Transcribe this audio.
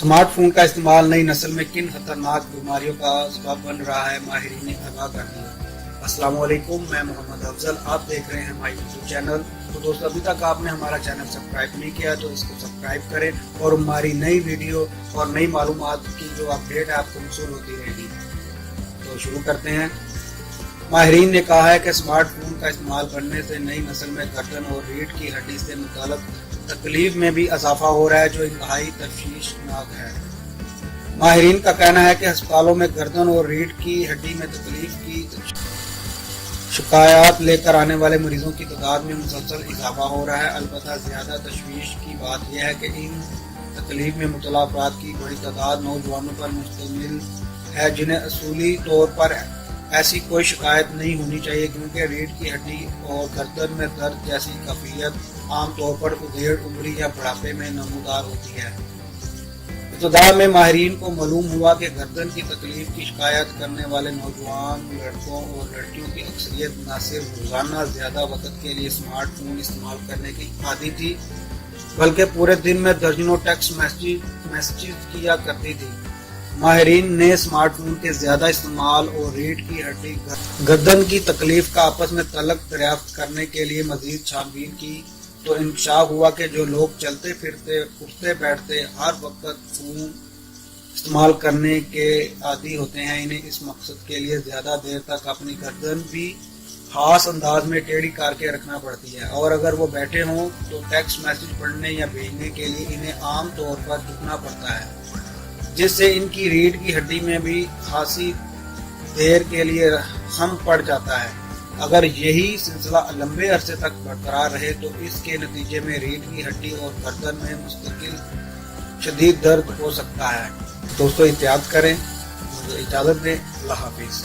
Smart phone का इस्तेमाल नई नस्ल में किन खतरनाक बीमारियों का सबब बन रहा है, माहिरीन ने आगाह कर दिया। अस्सलाम वालेकुम, मैं मोहम्मद अफजल, आप देख रहे हैं हमारे यूट्यूब चैनल। तो दोस्तों, अभी तक आपने हमारा चैनल सब्सक्राइब नहीं किया तो इसको सब्सक्राइब करें और हमारी नई वीडियो और नई मालूमात की जो अपडेट है आपको मौसूल होती रहेगी। तो शुरू करते हैं। माहिरीन ने कहा है कि स्मार्टफोन का इस्तेमाल करने से नई नस्ल में गर्दन और रीढ़ की हड्डी से मुताल्लिक तकलीफ में भी इजाफा हो रहा है, जो इंतहाई तशवीशनाक है। माहिरीन का कहना है कि अस्पतालों में गर्दन और रीढ़ की हड्डी में तकलीफ की शिकायत लेकर आने वाले मरीजों की तादाद में मुसलसल इजाफा हो रहा है। अलबत्ता ज्यादा तशवीश की बात यह है कि इन तकलीफ में मुब्तला अफराद की बड़ी तादाद नौजवानों पर मुश्तमिल है, जिन्हें असूली तौर पर ऐसी कोई शिकायत नहीं होनी चाहिए, क्योंकि रीढ़ की हड्डी और गर्दन में दर्द जैसी कैफियत आमतौर पर उधेड़ उम्री या बुढ़ापे में नमूदार होती है। इब्तिदा में माहिरीन को मालूम हुआ कि गर्दन की तकलीफ की शिकायत करने वाले नौजवान लड़कों और लड़कियों की अक्सरियत न सिर्फ रोजाना ज्यादा वक्त के लिए स्मार्टफोन इस्तेमाल करने की आदी थी, बल्कि पूरे दिन में दर्जनों टेक्स्ट मैसेज किया करती थी। माहिरीन ने स्मार्टफोन के ज्यादा इस्तेमाल और रीढ़ की हड्डी गर्दन की तकलीफ का आपस में तल्लुक दरियाफ्त करने के लिए मजीद छानबीन की तो इंकशाफ हुआ कि जो लोग चलते फिरते उठते बैठते हर वक्त फोन इस्तेमाल करने के आदी होते हैं, इन्हें इस मकसद के लिए ज्यादा देर तक अपनी गर्दन भी खास अंदाज में टेढ़ी करके रखना पड़ती है, और अगर वो बैठे हों तो टेक्स्ट मैसेज पढ़ने या भेजने के लिए इन्हें आम तौर पर झुकना पड़ता है, जिससे इनकी रीढ़ की हड्डी में भी खासी देर के लिए खम पड़ जाता है। अगर यही सिलसिला लंबे अरसे तक बरकरार रहे तो इसके नतीजे में रीढ़ की हड्डी और गर्दन में मुस्तकिल शदीद दर्द हो सकता है। दोस्तों, एहतियात करें। मुझे इजाजत दें। अल्लाह हाफिज।